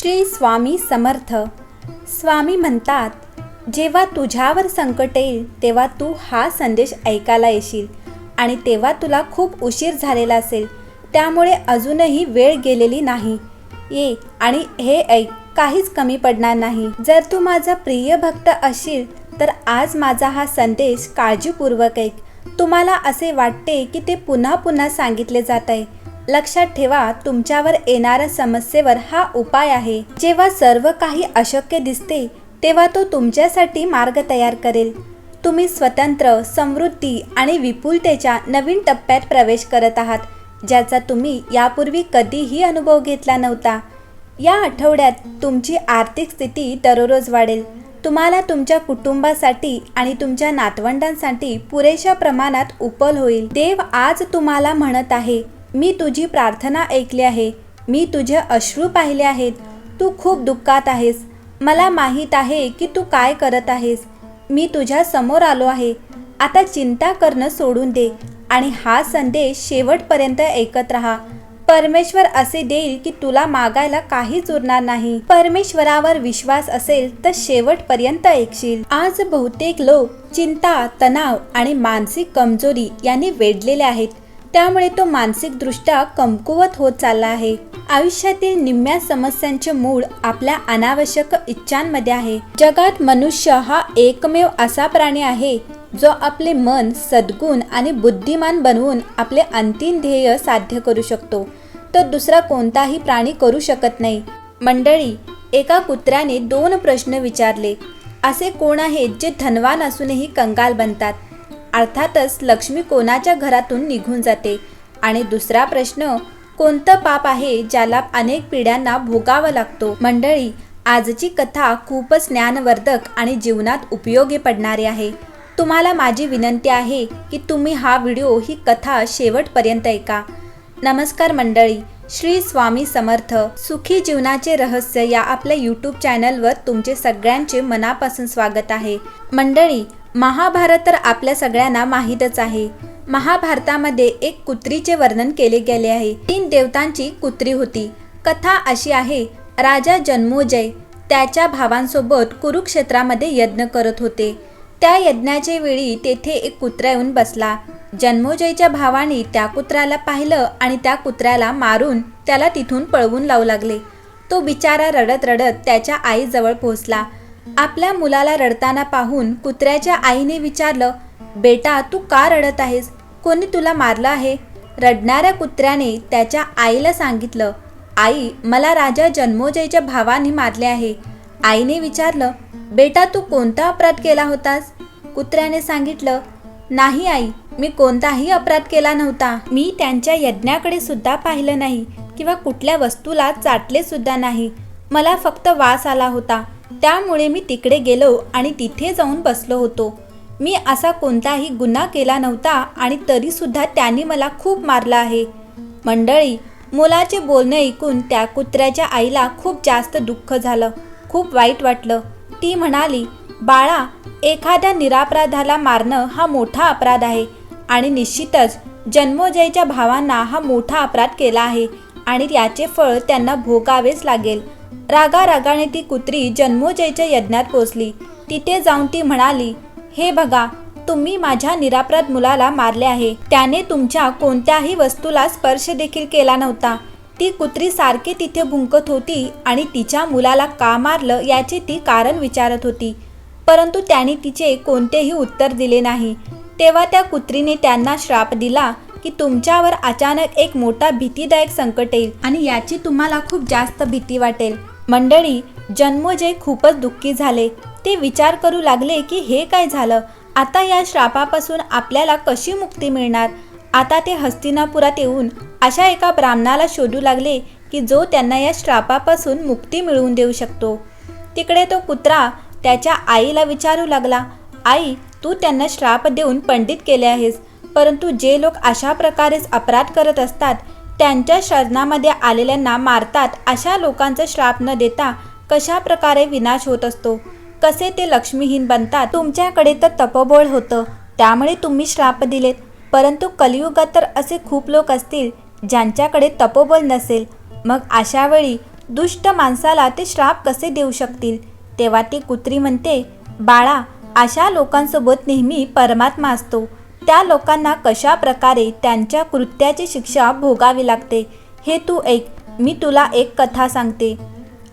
श्री स्वामी समर्थ स्वामी म्हणतात, जेव्हा तुझ्यावर संकट येईल तेव्हा तू हा संदेश ऐकायला येशील आणि तेव्हा तुला खूप उशीर झालेला असेल, त्यामुळे अजूनही वेळ गेलेली नाही. ये आणि हे ऐक, काहीच कमी पडणार नाही. जर तू माझा प्रिय भक्त असशील तर आज माझा हा संदेश काळजीपूर्वक ऐक. तुम्हाला असे वाटते की ते पुन्हा पुन्हा सांगितले जात आहे. लक्षात ठेवा, तुमच्यावर येणाऱ्या समस्येवर हा उपाय आहे. जेव्हा सर्व काही अशक्य दिसते तेव्हा तो तुमच्यासाठी मार्ग तयार करेल. तुम्ही स्वतंत्र, समृद्धी आणि विपुलतेच्या नवीन टप्प्यात प्रवेश करत आहात, ज्याचा तुम्ही यापूर्वी कधीही अनुभव घेतला नव्हता. या आठवड्यात तुमची आर्थिक स्थिती दररोज वाढेल. तुम्हाला तुमच्या कुटुंबासाठी आणि तुमच्या नातवंडांसाठी पुरेशा प्रमाणात उपल होईल. देव आज तुम्हाला म्हणत आहे, मी तुझी प्रार्थना ऐकली आहे, मी तुझे अश्रू पाहिले आहेत. तू खूप दुःखात आहेस. मला माहीत आहे की तू काय करत आहेस. मी तुझ्या समोर आलो आहे. आता चिंता करणं सोडून दे आणि हा संदेश शेवटपर्यंत ऐकत राहा. परमेश्वर असे देईल की तुला मागायला काहीच उरणार नाही. परमेश्वरावर विश्वास असेल तर शेवटपर्यंत ऐकशील. आज बहुतेक लोक चिंता, तणाव आणि मानसिक कमजोरी यांनी वेढलेले आहेत, त्यामुळे तो मानसिकदृष्ट्या कमकुवत होत चालला आहे. आयुष्यातील निम्म्या समस्यांचे मूळ आपल्या अनावश्यक इच्छांमध्ये आहे. जगात मनुष्य हा एकमेव असा प्राणी आहे जो आपले मन सद्गुण आणि बुद्धिमान बनवून आपले अंतिम ध्येय साध्य करू शकतो. तर दुसरा कोणताही प्राणी करू शकत नाही. मंडळी, एका कुत्र्याने 2 प्रश्न विचारले. असे कोण आहेत जे धनवान असूनही कंगाल बनतात? अर्थातच लक्ष्मी कोणाच्या घरातून निघून जाते. आणि दुसरा प्रश्न, कोणतं पाप आहे ज्याला अनेक पिढ्यांना भोगावं लागतो? मंडळी, आजची कथा खूपच ज्ञानवर्धक आणि जीवनात उपयोगी पडणारी आहे. तुम्हाला माझी विनंती आहे की तुम्ही हा व्हिडिओ, ही कथा शेवटपर्यंत ऐका. नमस्कार मंडळी, श्री स्वामी समर्थ. सुखी जीवनाचे रहस्य या आपल्या यूट्यूब चॅनलवर तुमचे सगळ्यांचे मनापासून स्वागत आहे. मंडळी, महाभारत तर आपल्या सगळ्यांना माहीतच आहे. महाभारतामध्ये एक कुत्रीचे वर्णन केले गेले आहे. 3 देवतांची कुत्री होती. कथा अशी आहे, राजा जन्मोजय त्याच्या भावांसोबत कुरुक्षेत्रामध्ये यज्ञ करत होते. त्या यज्ञाच्या वेळी तेथे एक कुत्रा येऊन बसला. जन्मोजयच्या भावाने त्या कुत्र्याला पाहिलं आणि त्या कुत्र्याला मारून त्याला तिथून पळवून लावू लागले. तो बिचारा रडत रडत त्याच्या आईजवळ पोहोचला. आपल्या मुलाला रडताना पाहून कुत्र्याच्या आईने विचारलं, बेटा तू का रडत आहेस? कोणी तुला मारलं आहे? रडणाऱ्या कुत्र्याने त्याच्या आईला सांगितलं, आई, मला राजा जन्मोजयच्या भावाने मारले आहे. आईने विचारलं, बेटा तू कोणता अपराध केला होतास? कुत्र्याने सांगितलं, नाही आई, मी कोणताही अपराध केला नव्हता. मी त्यांच्या यज्ञाकडे सुद्धा पाहिलं नाही किंवा कुठल्या वस्तूला चाटले सुद्धा नाही. मला फक्त वास आला होता, त्यामुळे मी तिकडे गेलो आणि तिथे जाऊन बसलो होतो. मी असा कोणताही गुन्हा केला नव्हता आणि तरीसुद्धा त्यांनी मला खूप मारलं आहे. मंडळी, मुलाचे बोलणे ऐकून त्या कुत्र्याच्या आईला खूप जास्त दुःख झालं, खूप वाईट वाटलं. ती म्हणाली, बाळा, एखाद्या निरापराधाला मारणं हा मोठा अपराध आहे आणि निश्चितच जन्मोजयच्या भावांना हा मोठा अपराध केला आहे आणि याचे फळ त्यांना भोगावेच लागेल. रागारागाने ती कुत्री जन्मोजयच्या यज्ञात पोचली. तिथे जाऊन ती म्हणाली, हे बघा, तुम्ही माझ्या निरापराध मुलाला मारले आहे. त्याने तुमच्या कोणत्याही वस्तूला स्पर्श देखील केला नव्हता. ती कुत्री सारखी तिथे भुंकत होती आणि तिच्या मुलाला का मारलं याचे ती कारण विचारत होती, परंतु त्याने तिचे कोणतेही उत्तर दिले नाही. तेव्हा त्या कुत्रीने त्यांना श्राप दिला की तुमच्यावर अचानक एक मोठा भीतीदायक संकट येईल आणि याची तुम्हाला खूप जास्त भीती वाटेल. मंडळी, जन्मोजय खूपच दुःखी झाले. ते विचार करू लागले की हे काय झालं? आता या श्रापापासून आपल्याला कशी मुक्ती मिळणार? आता ते हस्तिनापुरात येऊन अशा एका ब्राह्मणाला शोधू लागले की जो त्यांना या श्रापापासून मुक्ती मिळवून देऊ शकतो. तिकडे तो कुत्रा त्याच्या आईला विचारू लागला, आई, तू त्यांना श्राप देऊन पंडित केले आहेस, परंतु जे लोक अशा प्रकारेच अपराध करत असतात, त्यांच्या शरणामध्ये आलेल्यांना मारतात, अशा लोकांचा श्राप न देता कशा प्रकारे विनाश होत असतो? कसे ते लक्ष्मीहीन बनतात? तुमच्याकडे तर तपोबळ होतं, त्यामुळे तुम्ही श्राप दिलेत, परंतु कलियुगात तर असे खूप लोक असतील ज्यांच्याकडे तपोबल नसेल. मग अशा वेळी दुष्ट माणसाला ते श्राप कसे देऊ शकतील? तेव्हा ती कुत्री म्हणते, बाळा, अशा लोकांसोबत नेहमी परमात्मा असतो. त्या लोकांना कशा प्रकारे त्यांच्या कृत्याची शिक्षा भोगावी लागते हे तू ऐक. मी तुला एक कथा सांगते.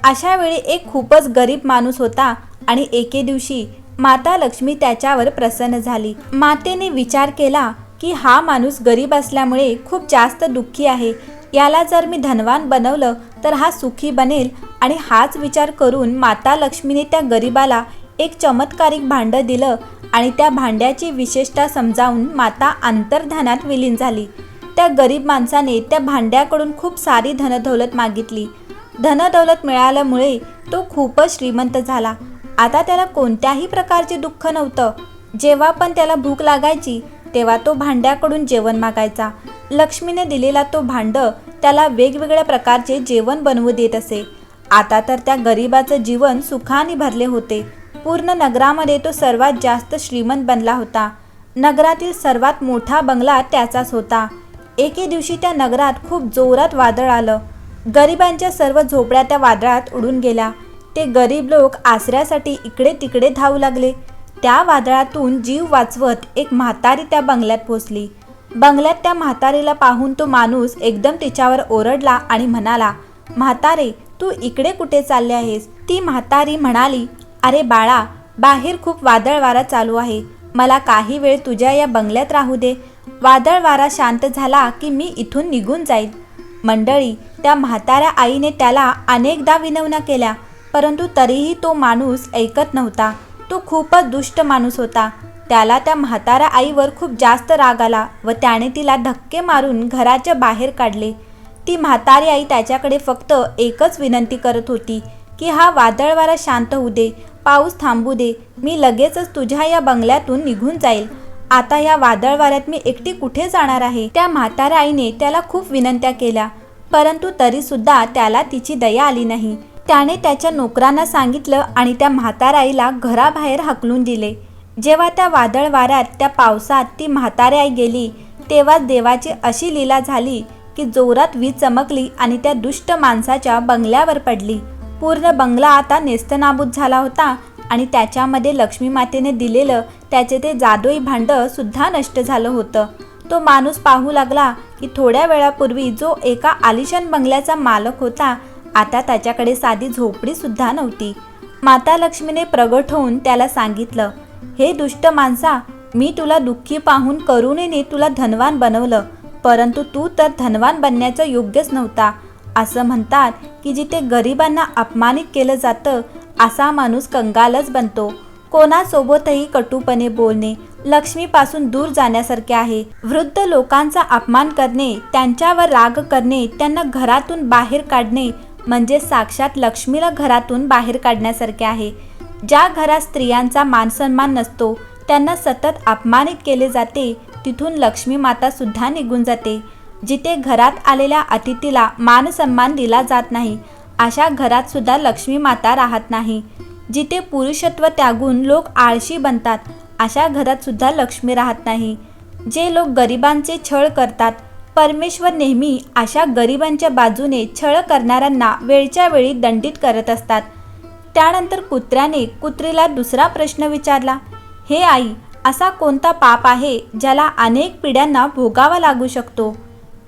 अशा वेळी एक खूपच गरीब माणूस होता आणि एके दिवशी माता लक्ष्मी त्याच्यावर प्रसन्न झाली. मातेने विचार केला की हा माणूस गरीब असल्यामुळे खूप जास्त दुःखी आहे. याला जर मी धनवान बनवलं तर हा सुखी बनेल. आणि हाच विचार करून माता लक्ष्मीने त्या गरीबाला एक चमत्कारिक भांडं दिलं आणि त्या भांड्याची विशेषता समजावून माता अंतर्धानात विलीन झाली. त्या गरीब माणसाने त्या भांड्याकडून खूप सारी धनदौलत मागितली. धनदौलत मिळाल्यामुळे तो खूपच श्रीमंत झाला. आता त्याला कोणत्याही प्रकारचे दुःख नव्हतं. जेव्हा पण त्याला भूक लागायची तेव्हा तो भांड्याकडून जेवण मागायचा. लक्ष्मीने दिलेला तो भांड त्याला वेगवेगळ्या प्रकारचे जेवण बनवू देत असे. आता तर त्या गरीबाचं जीवन सुखाने भरले होते. पूर्ण नगरामध्ये तो सर्वात जास्त श्रीमंत बनला होता. नगरातील सर्वात मोठा बंगला त्याचाच होता. एके दिवशी त्या नगरात खूप जोरात वादळ आलं. गरिबांच्या सर्व झोपड्या त्या वादळात उडून गेल्या. ते गरीब लोक आसऱ्यासाठी इकडे तिकडे धावू लागले. त्या वादळातून जीव वाचवत एक म्हातारी त्या बंगल्यात पोचली. बंगल्यात त्या म्हातारीला पाहून तो माणूस एकदम तिच्यावर ओरडला आणि म्हणाला, म्हातारे, तू इकडे कुठे चालले आहेस? ती म्हातारी म्हणाली, अरे बाळा, बाहेर खूप वादळ वारा चालू आहे. मला काही वेळ तुझ्या या बंगल्यात राहू दे. वादळ वारा शांत झाला की मी इथून निघून जाईल. मंडळी, त्या म्हाताऱ्या आईने त्याला अनेकदा विनवण्या केल्या, परंतु तरीही तो माणूस ऐकत नव्हता. तो खूपच दुष्ट माणूस होता. त्याला त्या म्हाताऱ्या आईवर खूप जास्त राग आला व त्याने तिला धक्के मारून घराच्या बाहेर काढले. ती म्हातारी आई त्याच्याकडे फक्त एकच विनंती करत होती की हा वादळ वारा शांत होऊ दे, पाऊस थांबू दे, मी लगेचच तुझ्या या बंगल्यातून निघून जाईल. आता या वादळ वाऱ्यात मी एकटी कुठे जाणार आहे? त्या म्हाताऱ्या आईने त्याला खूप विनंत्या केल्या, परंतु तरीसुद्धा त्याला तिची दया आली नाही. त्याने त्याच्या नोकरांना सांगितलं आणि त्या म्हाताऱ्या आईला घराबाहेर हाकलून दिले. जेव्हा त्या वादळ वाऱ्यात, त्या पावसात ती म्हातारी आई गेली तेव्हा देवाची अशी लीला झाली की जोरात वीज चमकली आणि त्या दुष्ट माणसाच्या बंगल्यावर पडली. पूर्ण बंगला आता नेस्तनाबूत झाला होता आणि त्याच्यामध्ये लक्ष्मी मातेने दिलेलं त्याचे ते जादुई भांडं सुद्धा नष्ट झालं होतं. तो माणूस पाहू लागला की थोड्या वेळापूर्वी जो एका आलिशान बंगल्याचा मालक होता, आता त्याच्याकडे साधी झोपडी सुद्धा नव्हती. माता लक्ष्मीने प्रगट होऊन त्याला सांगितलं, हे दुष्ट माणसा, मी तुला दुःखी पाहून करुणेने तुला धनवान बनवलं, परंतु तू तर धनवान बनण्याचा योग्यच नव्हता. असं म्हणतात की जिथे गरिबांना अपमानित केलं जातं असा माणूस कंगालच बनतो. कोणासोबतही कटुपणे बोलणे लक्ष्मीपासून दूर जाण्यासारखे आहे. वृद्ध लोकांचा अपमान करणे, त्यांच्यावर राग करणे, त्यांना घरातून बाहेर काढणे म्हणजे साक्षात लक्ष्मीला घरातून बाहेर काढण्यासारखे आहे. ज्या घरात स्त्रियांचा मानसन्मान नसतो, त्यांना सतत अपमानित केले जाते, तिथून लक्ष्मी माता सुद्धा निघून जाते. जिथे घरात आलेल्या अतिथीला मानसन्मान दिला जात नाही, अशा घरात सुद्धा लक्ष्मी माता राहत नाही. जिथे पुरुषत्व त्यागून लोक आळशी बनतात, अशा घरात सुद्धा लक्ष्मी राहत नाही. जे लोक गरिबांचे छळ करतात, परमेश्वर नेहमी अशा गरिबांच्या बाजूने छळ करणाऱ्यांना वेळच्या वेळी दंडित करत असतात. त्यानंतर कुत्र्याने कुत्रीला दुसरा प्रश्न विचारला, हे आई, असा कोणता पाप आहे ज्याला अनेक पिढ्यांना भोगावा लागू शकतो?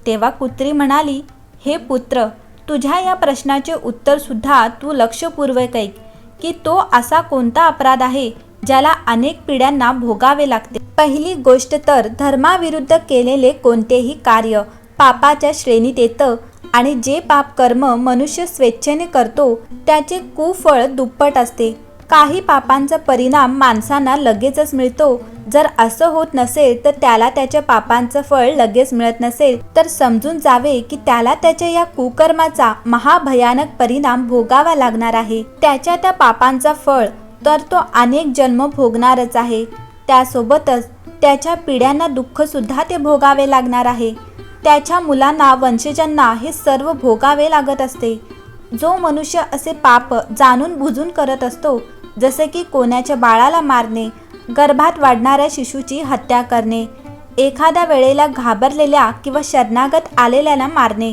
तेव्हा कुत्री म्हणाली, हे पुत्र, तुझ्या या प्रश्नाचे उत्तरसुद्धा तू लक्षपूर्वक ऐक की तो असा कोणता अपराध आहे ज्याला अनेक पिढ्यांना भोगावे लागते. पहिली गोष्ट तर धर्माविरुद्ध केलेले कोणतेही कार्य पापाच्या श्रेणीत येतं आणि जे पाप कर्म मनुष्य स्वेच्छेने करतो त्याचे कुफळ दुप्पट असते. काही पापांचा परिणाम माणसांना लगेचच मिळतो. जर असं होत नसेल तर त्याला त्याच्या पापांचं फळ लगेच मिळत नसेल तर समजून जावे की त्याला त्याच्या या कुकर्माचा महाभयानक परिणाम भोगावा लागणार आहे. त्याच्या त्या पापांचा फळ तर तो अनेक जन्म भोगणारच आहे. त्यासोबतच त्याच्या पिढ्यांना दुःख सुद्धा ते भोगावे लागणार आहे. त्याच्या मुलांना, वंशजांना हे सर्व भोगावे लागत असते. जो मनुष्य असे पाप जाणून बुजून करत असतो, जसे की कोणाच्या बाळाला मारणे, गर्भात वाढणाऱ्या शिशूची हत्या करणे, एखाद्या वेळेला घाबरलेल्या किंवा शरणागत आलेल्याला मारणे,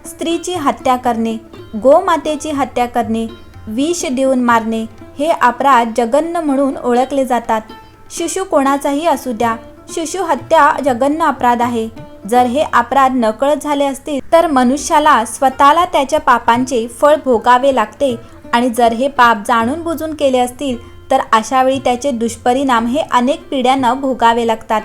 स्त्रीची हत्या करणे, गोमातेची हत्या करणे, विष देऊन मारणे हे अपराध जघन्य म्हणून ओळखले जातात. शिशु कोणाचाही असू द्या, शिशु हत्या जघन्य अपराध आहे. जर हे अपराध नकळत झाले असतील तर मनुष्याला स्वतःला त्याच्या पापांचे फळ भोगावे लागते, आणि जर हे पाप जाणून बुजून केले असतील तर अशावेळी त्याचे दुष्परिणाम हे अनेक पिढ्यांना भोगावे लागतात.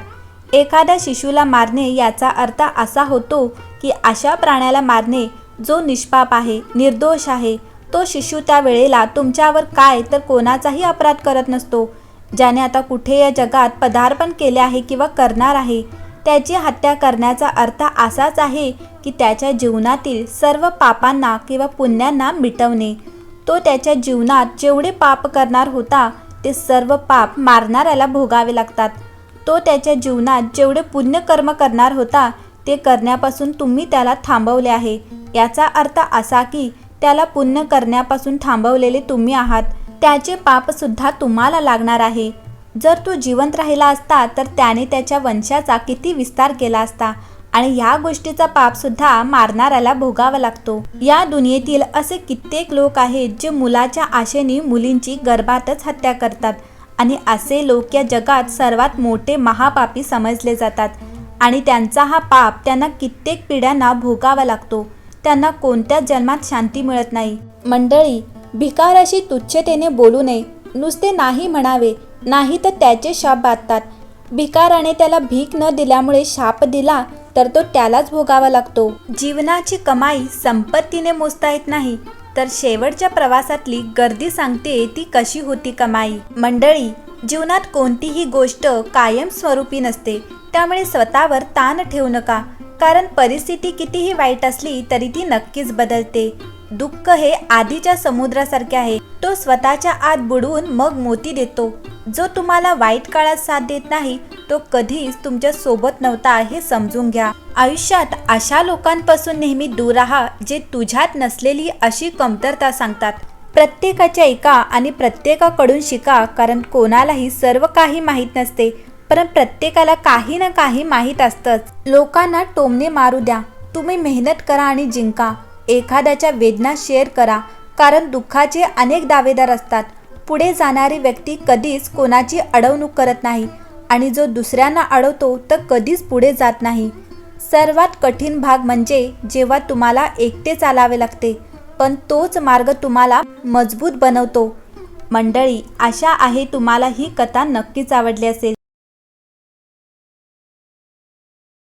एखाद्या शिशुला मारणे याचा अर्थ असा होतो की अशा प्राण्याला मारणे जो निष्पाप आहे, निर्दोष आहे. तो शिशु त्या वेळेला तुमच्यावर काय तर कोणाचाही अपराध करत नसतो. ज्याने आता कुठे या जगात पदार्पण केले आहे किंवा करणार आहे, त्याची हत्या करण्याचा अर्थ असाच आहे की त्याच्या जीवनातील सर्व पापांना किंवा पुण्यांना मिटवणे. तो त्याच्या जीवनात जेवढे पाप करणार होता ते सर्व पाप मारणाऱ्याला भोगावे लागतात. तो त्याच्या जीवनात जेवढे पुण्यकर्म करणार होता ते करण्यापासून तुम्ही त्याला थांबवले आहे. याचा अर्थ असा की त्याला पुण्य करण्यापासून थांबवलेले तुम्ही आहात. त्याचे पापसुद्धा तुम्हाला लागणार आहे. जर तो जिवंत राहिला असता तर त्याने त्याच्या वंशाचा किती विस्तार केला असता, आणि ह्या गोष्टीचा पापसुद्धा मारणाऱ्याला भोगावा लागतो. या दुनियेतील असे कित्येक लोक आहेत जे मुलाच्या आशेने मुलींची गर्भातच हत्या करतात, आणि असे लोक या जगात सर्वात मोठे महापापी समजले जातात, आणि त्यांचा हा पाप त्यांना कित्येक पिढ्यांना भोगावा लागतो. त्यांना कोणत्याच जन्मात शांती मिळत नाही. मंडळी, भिकाराशी तुच्छतेने बोलू नये. नुसते नाही म्हणावे, नाही तर त्याचे शाप बाधतात. भिकाराने त्याला भीक न दिल्यामुळे शाप दिला तर तो त्यालाच भोगावा लागतो. जीवनाची कमाई संपत्तीने मोजता येत नाही, तर शेवटच्या प्रवासातली गर्दी सांगते ती कशी होती कमाई. मंडळी, जीवनात कोणतीही गोष्ट कायम स्वरूपी नसते, त्यामुळे स्वतःवर ताण ठेवू नका. कारण परिस्थिती कितीही वाईट असली तरी ती नक्कीच बदलते. दुःख हे आधीच्या समुद्रासारखे आहे. तो स्वतःच्या आत बुडवून मग मोती देतो. जो तुम्हाला वाईट काळात साथ देत नाही तो कधीच तुमच्या सोबत नव्हता हे समजून घ्या. आयुष्यात अशा लोकांपासून नेहमी दूर राहा जे तुझ्यात नसलेली अशी कमतरता सांगतात. प्रत्येकाच्या ऐका आणि प्रत्येकाकडून शिका, कारण कोणालाही सर्व काही माहीत नसते, पण प्रत्येकाला काही ना काही माहीत असतंच. लोकांना टोमणे मारू द्या, तुम्ही मेहनत करा आणि जिंका. एखाद्याच्या वेदना शेअर करा, कारण दुःखाचे अनेक दावेदार असतात. पुढे जाणारी व्यक्ती कधीच कोणाची अडवणूक करत नाही, आणि जो दुसऱ्यांना अडवतो तर कधीच पुढे जात नाही. सर्वात कठीण भाग म्हणजे जेव्हा तुम्हाला एकटे चालावे लागते, पण तोच मार्ग तुम्हाला मजबूत बनवतो. मंडळी, आशा आहे तुम्हाला ही कथा नक्कीच आवडली असेल.